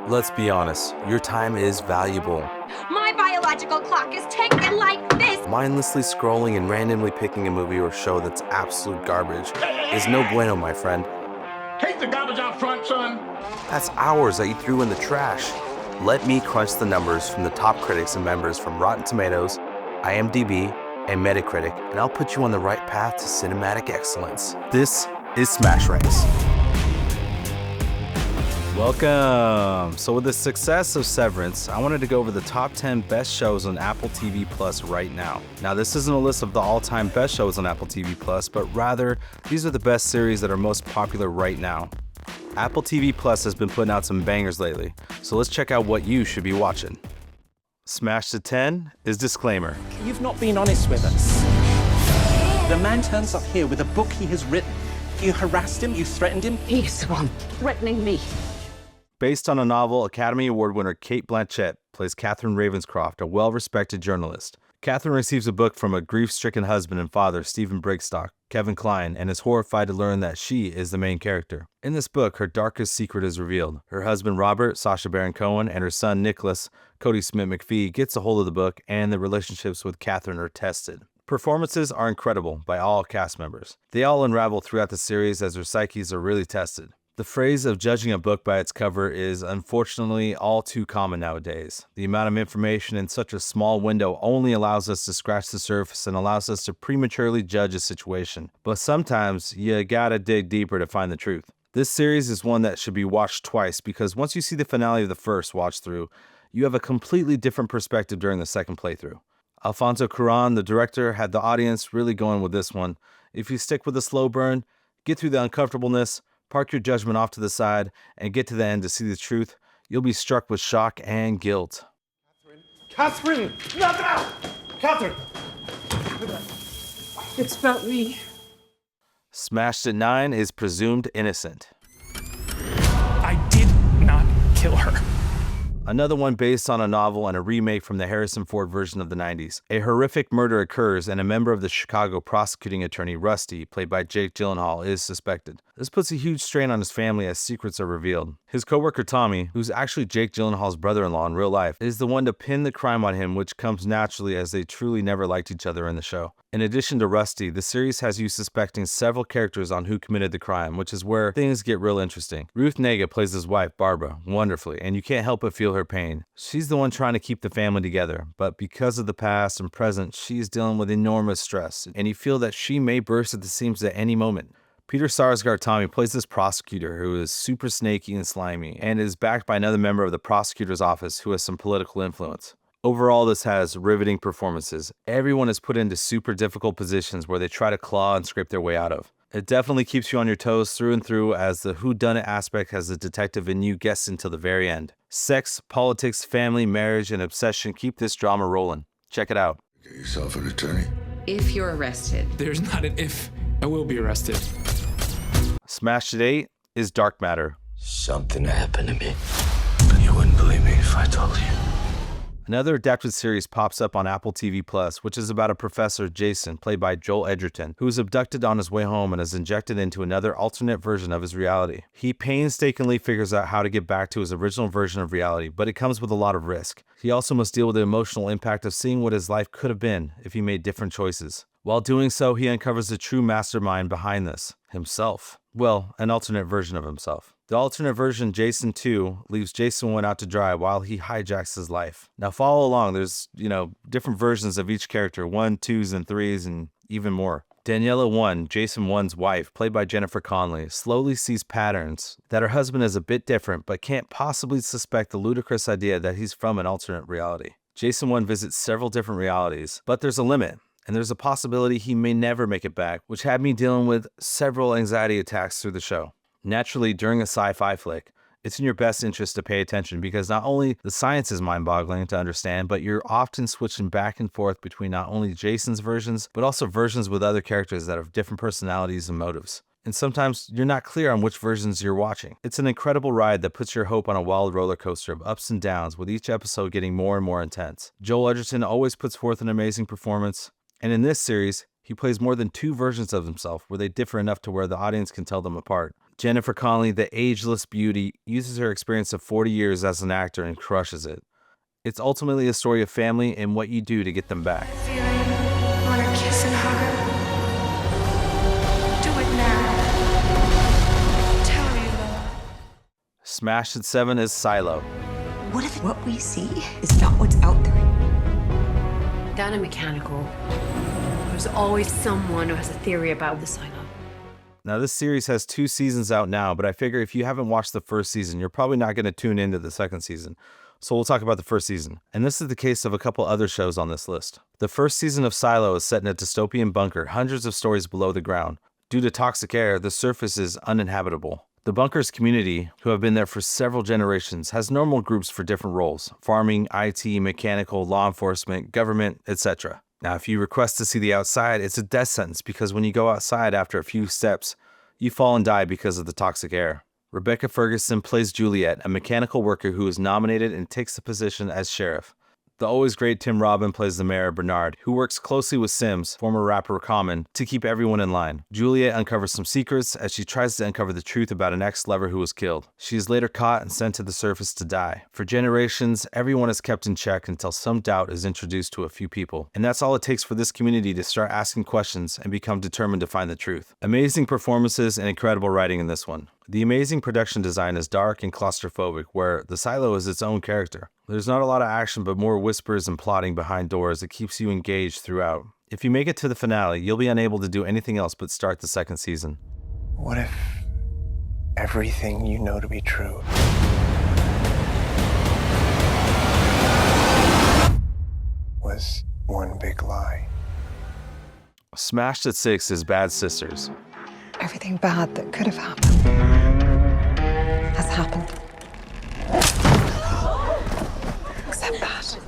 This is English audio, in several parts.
Let's be honest, your time is valuable. My biological clock is ticking like this. Mindlessly scrolling and randomly picking a movie or show that's absolute garbage is no bueno, my friend. Take the garbage out front, son. That's hours that you threw in the trash. Let me crunch the numbers from the top critics and members from Rotten Tomatoes, IMDB and Metacritic, and I'll put you on the right path to cinematic excellence. This is Smash Ranks. Welcome! So with the success of Severance, I wanted to go over the top 10 best shows on Apple TV Plus right now. Now this isn't a list of the all-time best shows on Apple TV Plus, but rather, these are the best series that are most popular right now. Apple TV Plus has been putting out some bangers lately, so let's check out what you should be watching. Smash to 10 is Disclaimer. You've not been honest with us. The man turns up here with a book he has written. You harassed him, you threatened him. He's the one threatening me. Based on a novel, Academy Award winner Cate Blanchett plays Catherine Ravenscroft, a well-respected journalist. Catherine receives a book from a grief-stricken husband and father, Stephen Brigstock, Kevin Kline, and is horrified to learn that she is the main character. In this book, her darkest secret is revealed. Her husband Robert, Sacha Baron Cohen, and her son Nicholas, Cody Smith McPhee, gets a hold of the book, and the relationships with Catherine are tested. Performances are incredible by all cast members. They all unravel throughout the series as their psyches are really tested. The phrase of judging a book by its cover is unfortunately all too common nowadays. The amount of information in such a small window only allows us to scratch the surface and allows us to prematurely judge a situation. But sometimes you gotta dig deeper to find the truth. This series is one that should be watched twice because once you see the finale of the first watch through, you have a completely different perspective during the second playthrough. Alfonso Cuarón, the director, had the audience really going with this one. If you stick with the slow burn, get through the uncomfortableness, park your judgment off to the side, and get to the end to see the truth, you'll be struck with shock and guilt. Catherine! No! Catherine! It's about me. Smashed at 9 is Presumed Innocent. I did not kill her. Another one based on a novel and a remake from the Harrison Ford version of the 90s. A horrific murder occurs and a member of the Chicago prosecuting attorney Rusty, played by Jake Gyllenhaal, is suspected. This puts a huge strain on his family as secrets are revealed. His coworker Tommy, who's actually Jake Gyllenhaal's brother-in-law in real life, is the one to pin the crime on him, which comes naturally as they truly never liked each other in the show. In addition to Rusty, the series has you suspecting several characters on who committed the crime, which is where things get real interesting. Ruth Negga plays his wife, Barbara, wonderfully, and you can't help but feel her pain. She's the one trying to keep the family together, but because of the past and present, she's dealing with enormous stress, and you feel that she may burst at the seams at any moment. Peter Sarsgaard Tommy plays this prosecutor who is super snaky and slimy, and is backed by another member of the prosecutor's office who has some political influence. Overall, this has riveting performances. Everyone is put into super difficult positions where they try to claw and scrape their way out of. It definitely keeps you on your toes through and through as the whodunit aspect has the detective in you guessed until the very end. Sex, politics, family, marriage, and obsession keep this drama rolling. Check it out. Get yourself an attorney. If you're arrested. There's not an if. I will be arrested. Smashed at 8 is Dark Matter. Something happened to me. You wouldn't believe me if I told you. Another adapted series pops up on Apple TV Plus, which is about a professor, Jason, played by Joel Edgerton, who is abducted on his way home and is injected into another alternate version of his reality. He painstakingly figures out how to get back to his original version of reality, but it comes with a lot of risk. He also must deal with the emotional impact of seeing what his life could have been if he made different choices. While doing so, he uncovers the true mastermind behind this, himself. Well, an alternate version of himself. The alternate version, Jason 2, leaves Jason 1 out to dry while he hijacks his life. Now follow along, there's, different versions of each character, 1, 2s, and 3s, and even more. Daniela 1, Jason 1's wife, played by Jennifer Connelly, slowly sees patterns that her husband is a bit different, but can't possibly suspect the ludicrous idea that he's from an alternate reality. Jason 1 visits several different realities, but there's a limit. And there's a possibility he may never make it back, which had me dealing with several anxiety attacks through the show. Naturally, during a sci-fi flick, it's in your best interest to pay attention because not only the science is mind-boggling to understand, but you're often switching back and forth between not only Jason's versions, but also versions with other characters that have different personalities and motives. And sometimes you're not clear on which versions you're watching. It's an incredible ride that puts your hope on a wild roller coaster of ups and downs, with each episode getting more and more intense. Joel Edgerton always puts forth an amazing performance, and in this series, he plays more than 2 versions of himself where they differ enough to where the audience can tell them apart. Jennifer Connelly, the ageless beauty, uses her experience of 40 years as an actor and crushes it. It's ultimately a story of family and what you do to get them back. Wanna kiss and hug? Do it now. Tell me, love. Smashed at 7 is Silo. What if what we see is not what's out there? Down in mechanical, there's always someone who has a theory about the silo. Now, this series has 2 seasons out now, but I figure if you haven't watched the first season, you're probably not going to tune into the second season. So we'll talk about the first season. And this is the case of a couple other shows on this list. The first season of Silo is set in a dystopian bunker hundreds of stories below the ground. Due to toxic air, the surface is uninhabitable. The bunker's community, who have been there for several generations, has normal groups for different roles: farming, IT, mechanical, law enforcement, government, etc. Now, if you request to see the outside, it's a death sentence because when you go outside after a few steps, you fall and die because of the toxic air. Rebecca Ferguson plays Juliet, a mechanical worker who is nominated and takes the position as sheriff. The always great Tim Robin plays the mayor, Bernard, who works closely with Sims, former rapper Common, to keep everyone in line. Juliet uncovers some secrets as she tries to uncover the truth about an ex-lover who was killed. She is later caught and sent to the surface to die. For generations, everyone is kept in check until some doubt is introduced to a few people. And that's all it takes for this community to start asking questions and become determined to find the truth. Amazing performances and incredible writing in this one. The amazing production design is dark and claustrophobic, where the silo is its own character. There's not a lot of action, but more whispers and plotting behind doors that keeps you engaged throughout. If you make it to the finale, you'll be unable to do anything else but start the second season. What if everything you know to be true was one big lie? Smashed at 6 is Bad Sisters. Everything bad that could have happened has happened. Except that.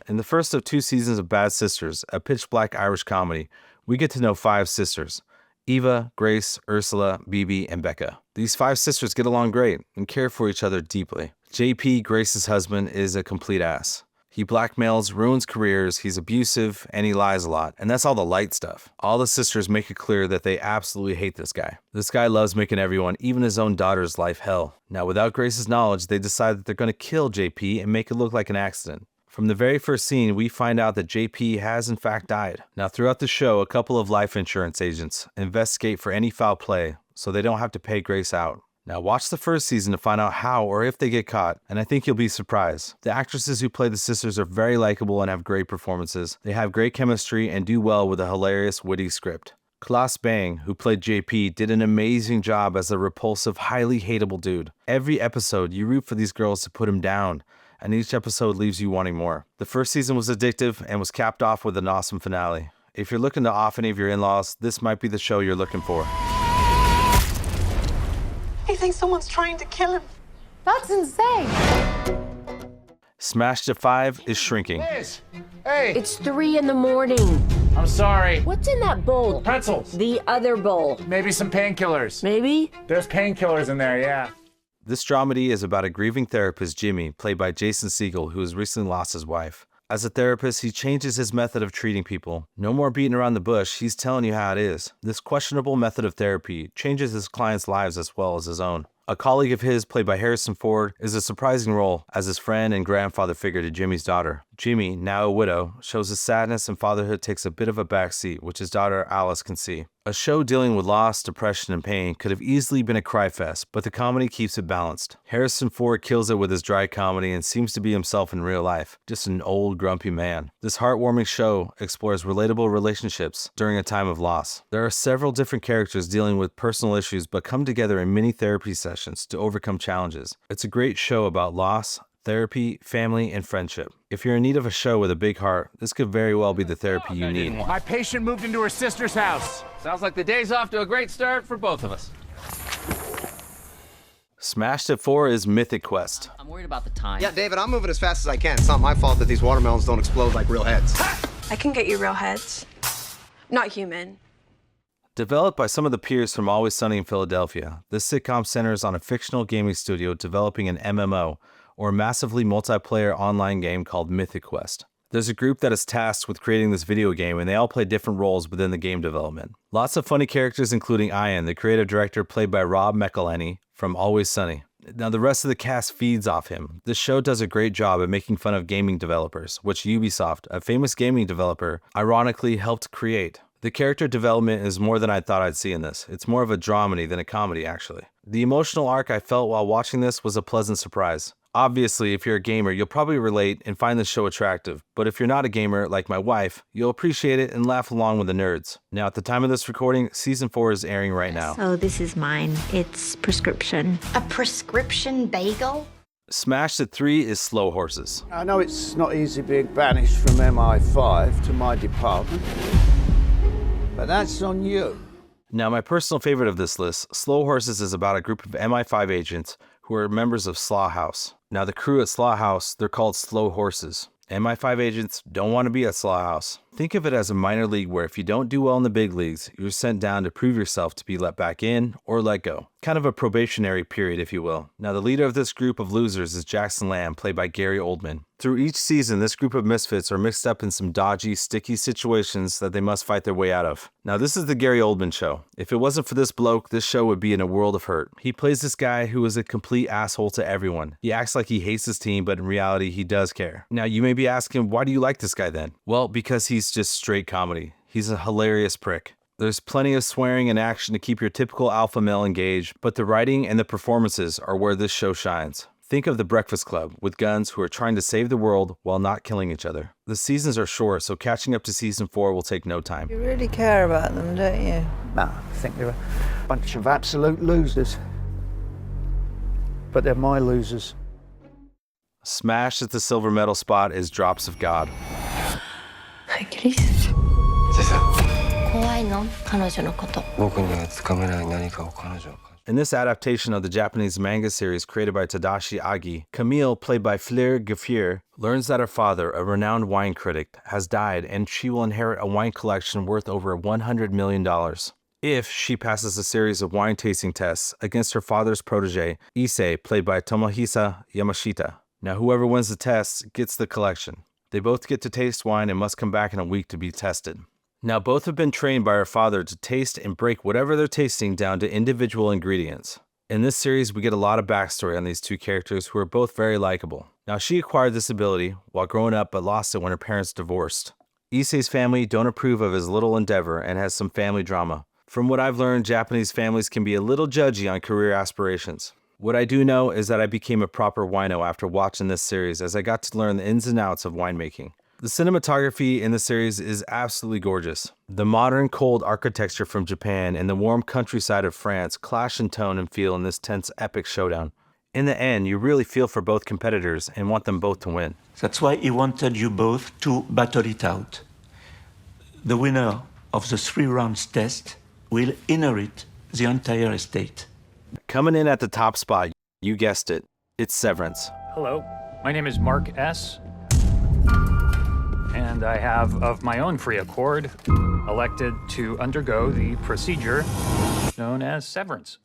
In the first of 2 seasons of Bad Sisters, a pitch-black Irish comedy, we get to know 5 sisters: Eva, Grace, Ursula, Bibi, and Becca. These 5 sisters get along great and care for each other deeply. JP, Grace's husband, is a complete ass. He blackmails, ruins careers, he's abusive, and he lies a lot. And that's all the light stuff. All the sisters make it clear that they absolutely hate this guy. This guy loves making everyone, even his own daughter's life, hell. Now, without Grace's knowledge, they decide that they're going to kill JP and make it look like an accident. From the very first scene, we find out that JP has in fact died. Now, throughout the show, a couple of life insurance agents investigate for any foul play, so they don't have to pay Grace out. Now watch the first season to find out how or if they get caught, and I think you'll be surprised. The actresses who play the sisters are very likable and have great performances. They have great chemistry and do well with a hilarious, witty script. Klaus Bang, who played JP, did an amazing job as a repulsive, highly hateable dude. Every episode, you root for these girls to put him down, and each episode leaves you wanting more. The first season was addictive and was capped off with an awesome finale. If you're looking to off any of your in-laws, this might be the show you're looking for. He thinks someone's trying to kill him. That's insane. Smashed at 5 is Shrinking. Liz! Hey! It's 3 in the morning. I'm sorry. What's in that bowl? Pretzels. The other bowl. Maybe some painkillers. Maybe? There's painkillers in there, yeah. This dramedy is about a grieving therapist, Jimmy, played by Jason Segel, who has recently lost his wife. As a therapist, he changes his method of treating people. No more beating around the bush, he's telling you how it is. This questionable method of therapy changes his clients' lives as well as his own. A colleague of his, played by Harrison Ford, is a surprising role as his friend and grandfather figure to Jimmy's daughter. Jimmy, now a widow, shows his sadness and fatherhood takes a bit of a backseat, which his daughter Alice can see. A show dealing with loss, depression, and pain could have easily been a cry fest, but the comedy keeps it balanced. Harrison Ford kills it with his dry comedy and seems to be himself in real life, just an old, grumpy man. This heartwarming show explores relatable relationships during a time of loss. There are several different characters dealing with personal issues but come together in mini therapy sessions to overcome challenges. It's a great show about loss, therapy, family, and friendship. If you're in need of a show with a big heart, this could very well be the therapy you need. My patient moved into her sister's house. Sounds like the day's off to a great start for both of us. Smashed at 4 is Mythic Quest. I'm worried about the time. Yeah, David, I'm moving as fast as I can. It's not my fault that these watermelons don't explode like real heads. I can get you real heads. Not human. Developed by some of the peers from Always Sunny in Philadelphia, this sitcom centers on a fictional gaming studio developing an MMO, or a massively multiplayer online game called Mythic Quest. There's a group that is tasked with creating this video game, and they all play different roles within the game development. Lots of funny characters, including Ian, the creative director played by Rob McElhenney from Always Sunny. Now, the rest of the cast feeds off him. This show does a great job at making fun of gaming developers, which Ubisoft, a famous gaming developer, ironically helped create. The character development is more than I thought I'd see in this. It's more of a dramedy than a comedy, actually. The emotional arc I felt while watching this was a pleasant surprise. Obviously, if you're a gamer, you'll probably relate and find this show attractive, but if you're not a gamer, like my wife, you'll appreciate it and laugh along with the nerds. Now, at the time of this recording, Season 4 is airing right now. So this is mine. It's Prescription. A prescription bagel? Smashed at 3 is Slow Horses. I know it's not easy being banished from MI5 to my department, but that's on you. Now, my personal favorite of this list, Slow Horses, is about a group of MI5 agents who are members of Slaw House. Now, the crew at Slaw House, they're called Slow Horses. MI5 agents don't want to be at Slaw House. Think of it as a minor league where if you don't do well in the big leagues, you're sent down to prove yourself to be let back in or let go. Kind of a probationary period, if you will. Now, the leader of this group of losers is Jackson Lamb, played by Gary Oldman. Through each season, this group of misfits are mixed up in some dodgy, sticky situations that they must fight their way out of. Now, this is the Gary Oldman show. If it wasn't for this bloke, this show would be in a world of hurt. He plays this guy who is a complete asshole to everyone. He acts like he hates his team, but in reality, he does care. Now, you may be asking, why do you like this guy then? Well, because he's just straight comedy. He's a hilarious prick. There's plenty of swearing and action to keep your typical alpha male engaged, but the writing and the performances are where this show shines. Think of The Breakfast Club, with guns who are trying to save the world while not killing each other. The seasons are short, so catching up to Season 4 will take no time. You really care about them, don't you? No, I think they're a bunch of absolute losers. But they're my losers. Smashed at the silver medal spot is Drops of God. Hi, Chris. In this adaptation of the Japanese manga series created by Tadashi Agi, Camille, played by Fleur Geffier, learns that her father, a renowned wine critic, has died and she will inherit a wine collection worth over $100 million. If she passes a series of wine tasting tests against her father's protege, Issei, played by Tomohisa Yamashita. Now, whoever wins the tests gets the collection. They both get to taste wine and must come back in a week to be tested. Now, both have been trained by her father to taste and break whatever they're tasting down to individual ingredients. In this series, we get a lot of backstory on these two characters who are both very likable. Now, she acquired this ability while growing up but lost it when her parents divorced. Issei's family don't approve of his little endeavor and has some family drama. From what I've learned, Japanese families can be a little judgy on career aspirations. What I do know is that I became a proper wino after watching this series as I got to learn the ins and outs of winemaking. The cinematography in the series is absolutely gorgeous. The modern, cold architecture from Japan and the warm countryside of France clash in tone and feel in this tense, epic showdown. In the end, you really feel for both competitors and want them both to win. That's why he wanted you both to battle it out. The winner of the 3 rounds test will inherit the entire estate. Coming in at the top spot, you guessed it, it's Severance. Hello, my name is Mark S. And I have, of my own free accord, elected to undergo the procedure known as severance.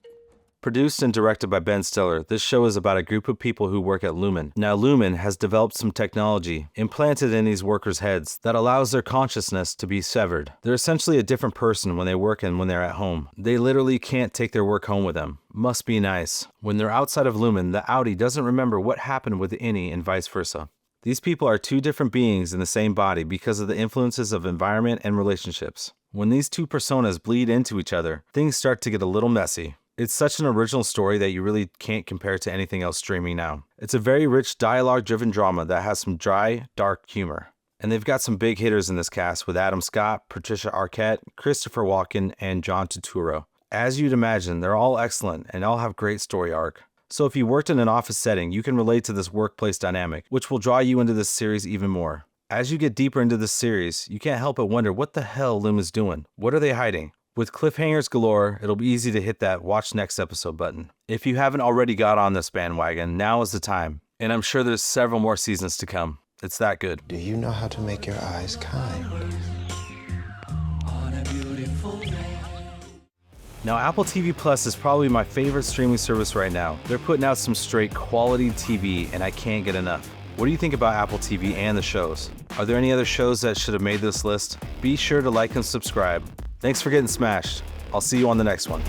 Produced and directed by Ben Stiller, this show is about a group of people who work at Lumen. Now, Lumen has developed some technology implanted in these workers' heads that allows their consciousness to be severed. They're essentially a different person when they work and when they're at home. They literally can't take their work home with them. Must be nice. When they're outside of Lumen, the Audi doesn't remember what happened with Innie and vice versa. These people are two different beings in the same body because of the influences of environment and relationships. When these two personas bleed into each other, things start to get a little messy. It's such an original story that you really can't compare to anything else streaming now. It's a very rich dialogue-driven drama that has some dry, dark humor. And they've got some big hitters in this cast with Adam Scott, Patricia Arquette, Christopher Walken, and John Turturro. As you'd imagine, they're all excellent and all have great story arc. So if you worked in an office setting, you can relate to this workplace dynamic, which will draw you into this series even more. As you get deeper into this series, you can't help but wonder what the hell Loom is doing. What are they hiding? With cliffhangers galore, it'll be easy to hit that watch next episode button. If you haven't already got on this bandwagon, now is the time. And I'm sure there's several more seasons to come. It's that good. Do you know how to make your eyes kind? Now, Apple TV Plus is probably my favorite streaming service right now. They're putting out some straight quality TV, and I can't get enough. What do you think about Apple TV and the shows? Are there any other shows that should have made this list? Be sure to like and subscribe. Thanks for getting smashed. I'll see you on the next one.